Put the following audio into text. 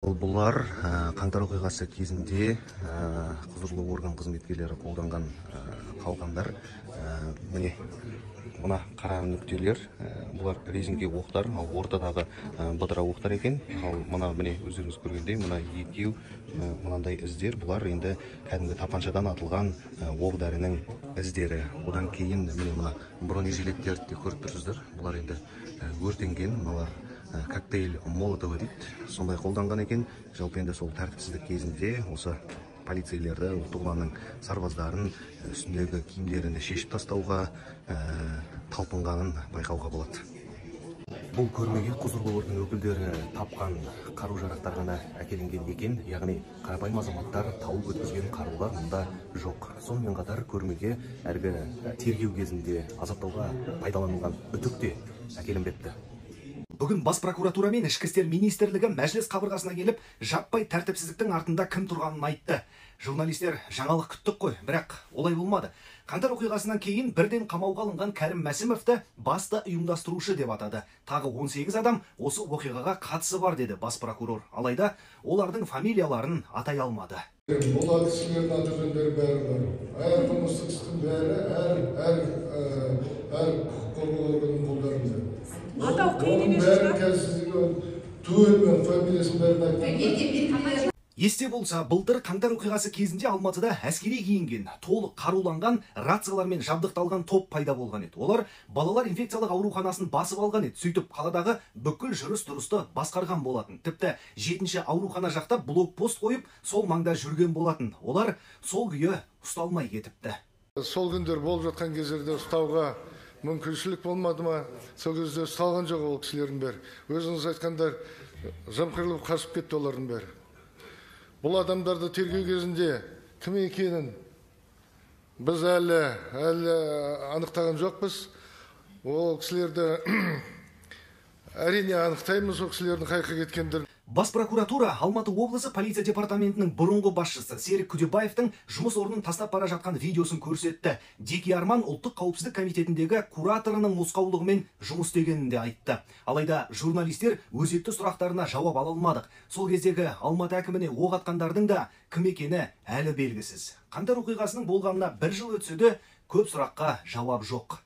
Бұлар қаңтар оқиғасы кезінде құзырлы орган қызметкерлері қолданған қалғандар. Міне мына қара нүктелер, бұлар резинге оқтар, ал ортадағы бытыра оқтар екен. Ал мына міне өздеріңіз көргендей, мына екеу мынандай іздер, бұлар енді кәдімгі тапаншадан атылған оқ дәрінің іздері. Одан кейін міне мына бронежилеттерді көріп тұрсыздар. Бұлар енді өртенген, мыналар коктейль молотовы дейді, сондай қолданған екен. Жалпы енді сол тәртіпсіздік кезінде осы полицейлерді, ұлттық ұланның сарбаздарын үстіндегі киімдерін шешіп тастауға талпынғанын байқауға болады. Бұл көрмеге құзырлы орган өкілдері тапқан қару-жарақтар ғана әкелінген екен, яғни қарапайым азаматтар тауып өткізген қарулар мұнда жоқ. Сонымен қатар көрмеге әргі тергеу кезінде азаптауға пайдаланылған үтік те әкелінбепті. Бүгін бас прокуратура мен ішкі істер министрлігі мәжіліс қабырғасына келіп, жаппай тәртіпсіздіктің артында кім тұрғанын айтты. Журналистер жаңалық күттік қой, бірақ олай болмады. Қаңтар оқиғасынан кейін бірден қамауға алынған Кәрім Мәсімовті басты ұйымдастырушы деп атады. Тағы 18 адам осы оқиғаға қатысы бар деді бас прокурор. Алайда олардың фамилияларын атай алмады. Бұл кісілердің аты жөндері бәрі бар. Әр қылмыстық істің бәрі, әр құқық қорғау органының қолдарында. Атау қиын емес. Есте болса, былтыр қаңтар оқиғасы кезінде Алматыда әскери киінген, толық қаруланған, рациялармен жабдықталған топ пайда болған еді. Олар балалар инфекциялық ауруханасын басып алған еді. Сөйтіп қаладағы бүкіл жүріс-тұрысты басқарған болатын. Тіпті 7-ші аурухана жақта блокпост қойып, сол маңда жүрген болатын. Олар сол күйі ұсталмай кетіпті. Сол күндер болып жатқан кездерде ұстауға мүмкіншілік болмады ма? Сол кезде ұсталған жоқ ол кісілердің бәрі. Өзіңіз айтқандар, жымқырылып қашып кетті олардың бәрі. Бұл адамдарды тергеу кезінде кім екенін біз әлі анықтаған жоқпыз. Ол кісілерді әрине анықтаймыз, ол кісілердің қайда кеткендерін. Бас прокуратура Алматы облысы полиция департаментінің бұрынғы басшысы Серік Күдебаевтың жұмыс орнын тастап бара жатқан видеосын көрсетті. Деки Арман ұлттық қауіпсіздік комитетіндегі кураторының нұсқаулығымен жұмыс істегенін де айтты. Алайда журналистер өзекті сұрақтарына жауап ала алмадық. Сол кездегі Алматы әкіміне оқ атқандардың да кім екені әлі белгісіз. Қаңтар оқиғасының болғанына 1 жыл өтсе де көп сұраққа жауап жоқ.